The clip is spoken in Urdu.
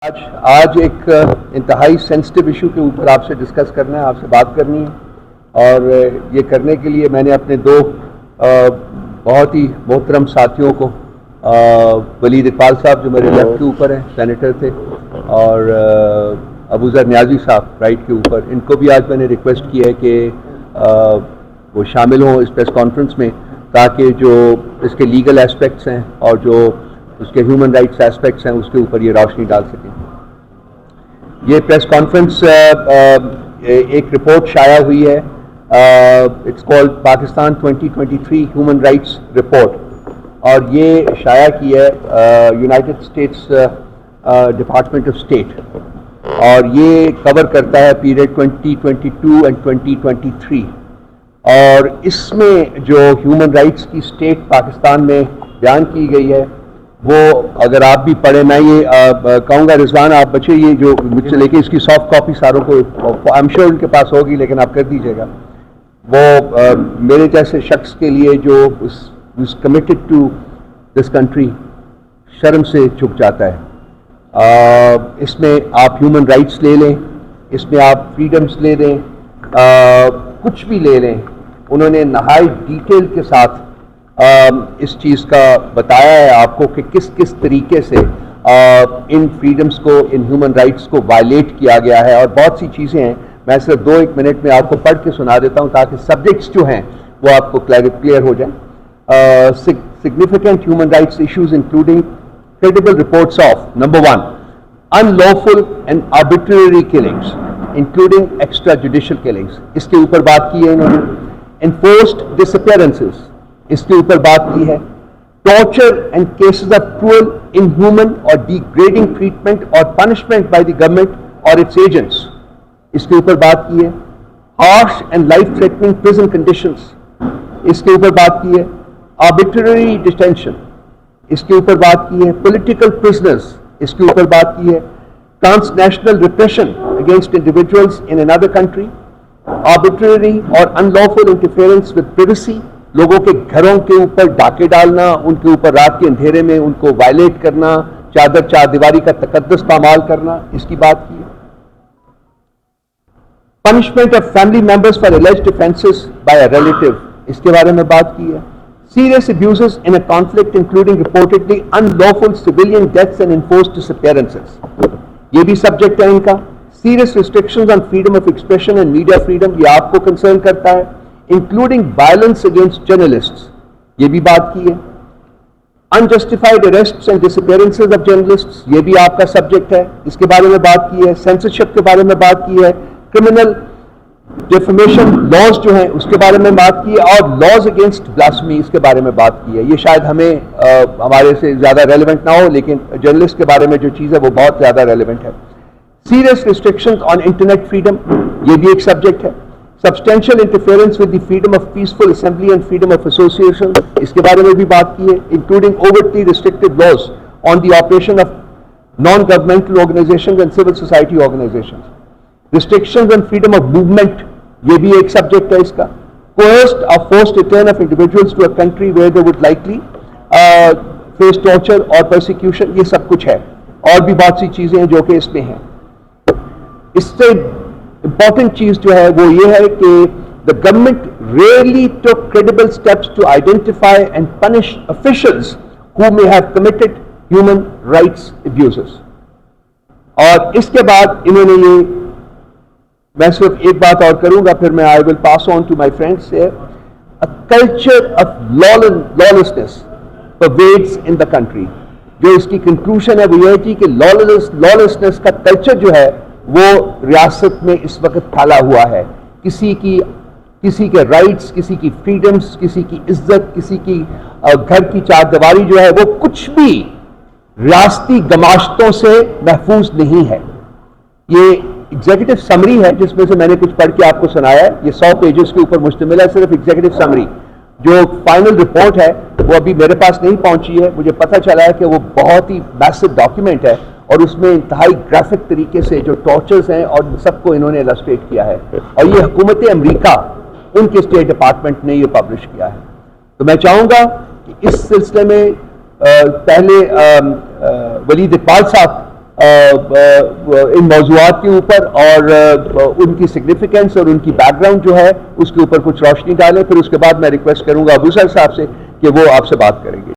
آج ایک انتہائی سینسٹیو ایشو کے اوپر آپ سے ڈسکس کرنا ہے، آپ سے بات کرنی ہے، اور یہ کرنے کے لیے میں نے اپنے دو بہت ہی محترم ساتھیوں کو، ولید اقبال صاحب جو میرے لیفٹ کے اوپر ہیں، سینیٹر تھے، اور ابوذر نیازی صاحب رائٹ کے اوپر، ان کو بھی آج میں نے ریکویسٹ کی ہے کہ وہ شامل ہوں اس پریس کانفرنس میں، تاکہ جو اس کے لیگل ایسپیکٹس ہیں اور جو اس کے ہیومن رائٹس ایسپیکٹس ہیں اس کے اوپر یہ روشنی ڈال سکیں۔ یہ پریس کانفرنس ایک رپورٹ شائع ہوئی ہے، it's called Pakistan 2023 human rights report, اور یہ شائع کی ہے United States Department of State, اور یہ کور کرتا ہے پیریڈ 2022 اینڈ 2023، اور اس میں جو ہیومن رائٹس کی اسٹیٹ پاکستان میں بیان کی گئی ہے وہ اگر آپ بھی پڑھیں، میں یہ کہوں گا رضوان آپ بچے یہ جو مجھ سے لے کے اس کی سافٹ کاپی ساروں کو آئی ایم شیور ان کے پاس ہوگی، لیکن آپ کر دیجیے گا، وہ میرے جیسے شخص کے لیے جو is committed to this country شرم سے جھک جاتا ہے۔ اس میں آپ ہیومن رائٹس لے لیں، اس میں آپ فریڈمز لے لیں، کچھ بھی لے لیں، انہوں نے نہایت ڈیٹیل کے ساتھ اس چیز کا بتایا ہے آپ کو کہ کس کس طریقے سے ان فریڈمز کو، ان ہیومن رائٹس کو وائلیٹ کیا گیا ہے، اور بہت سی چیزیں ہیں، میں صرف 2-1 منٹ میں آپ کو پڑھ کے سنا دیتا ہوں تاکہ سبجیکٹس جو ہیں وہ آپ کو کلیئر ہو جائیں۔ Significant human rights issues including credible reports of number 1 unlawful and arbitrary killings including extrajudicial killings، اس کے اوپر بات کی ہے انہوں نے۔ enforced disappearances، اس کے اوپر بات کی ہے۔ torture and cases of cruel, inhuman or degrading treatment or punishment by the government or its agents، اس کے اوپر بات کی ہے۔ harsh and life threatening prison conditions، اس کے اوپر بات کی ہے۔ arbitrary detention، اس کے اوپر بات کی ہے۔ political prisoners، اس کے اوپر بات کی ہے۔ transnational repression against individuals in another country، arbitrary or unlawful interference with privacy، لوگوں کے گھروں کے اوپر ڈاکے ڈالنا، ان کے اوپر رات کے اندھیرے میں ان کو وائلیٹ کرنا، چار دیواری کا تقدس پامال کرنا، اس کی بات کی ہے۔ punishment of family members for alleged offenses by a relative، اس کے بارے میں بات کی ہے۔ serious abuses in a conflict including reportedly unlawful civilian deaths and enforced disappearances، یہ بھی سبجیکٹ ہے ان کا۔ serious restrictions on freedom of expression and media freedom، یہ آپ کو کنسرن کرتا ہے۔ including violence against journalists، یہ بھی بات کی ہے۔ unjustified arrests and disappearances of journalists، یہ بھی آپ کا سبجیکٹ ہے، اس کے بارے میں بات کی ہے۔ censorship کے بارے میں بات کی ہے۔ criminal defamation laws جو ہیں اس کے بارے میں بات کی ہے، اور laws against blasphemy اس کے بارے میں بات کی ہے۔ یہ شاید ہمیں ہمارے سے زیادہ ریلیونٹ نہ ہو، لیکن جرنلسٹ کے بارے میں جو چیز ہے وہ بہت زیادہ ریلیونٹ ہے۔ serious restrictions on internet freedom، یہ بھی ایک سبجیکٹ ہے۔ substantial interference with the freedom of peaceful assembly and freedom of association، اس کے بارے میں بھی بات کی ہے۔ including overtly restrictive laws on the operation of non-governmental organizations and civil society organizations۔ restrictions on freedom of movement، یہ بھی ایک سبجیکٹ ہے اس کا۔ coerced or forced return of individuals to a country where they would likely face torture or persecution، یہ سب کچھ ہے، اور بھی بہت سی چیزیں ہیں جو کہ اس میں ہیں۔ اس سے امپورٹنٹ چیز جو ہے وہ یہ ہے کہ the government rarely took credible steps to identify and punish officials who may have committed human rights abuses، اور اس کے بعد انہوں نے یہ، میں صرف ایک بات اور کروں گا پھر میں I will pass on to my friends here، a culture of lawlessness pervades in the country، جو اس کی کنکلوژن ہے وہ یہ ہے کہ lawlessness کا کلچر جو ہے وہ ریاست میں اس وقت پھیلا ہوا ہے۔ کسی کے رائٹس، کسی کی فریڈمز، کسی کی عزت، کسی کی گھر کی چار دیواری جو ہے وہ کچھ بھی ریاستی گماشتوں سے محفوظ نہیں ہے۔ یہ ایگزیکٹو سمری ہے جس میں سے میں نے کچھ پڑھ کے آپ کو سنایا ہے، یہ 100 پیجز کے اوپر مشتمل ہے، صرف ایگزیکٹو سمری۔ جو فائنل رپورٹ ہے وہ ابھی میرے پاس نہیں پہنچی ہے، مجھے پتہ چلا ہے کہ وہ بہت ہی میسو ڈاکیومنٹ ہے، اور اس میں انتہائی گرافک طریقے سے جو ٹارچرز ہیں اور سب کو انہوں نے السٹریٹ کیا ہے، اور یہ حکومت امریکہ ان کے اسٹیٹ ڈپارٹمنٹ نے یہ پبلش کیا ہے۔ تو میں چاہوں گا کہ اس سلسلے میں پہلے ولید اقبال صاحب ان موضوعات کے اوپر اور ان کی سگنیفیکنس اور ان کی بیک گراؤنڈ جو ہے اس کے اوپر کچھ روشنی ڈالیں. پھر اس کے بعد میں ریکویسٹ کروں گا ابو سر صاحب سے کہ وہ آپ سے بات کریں گے.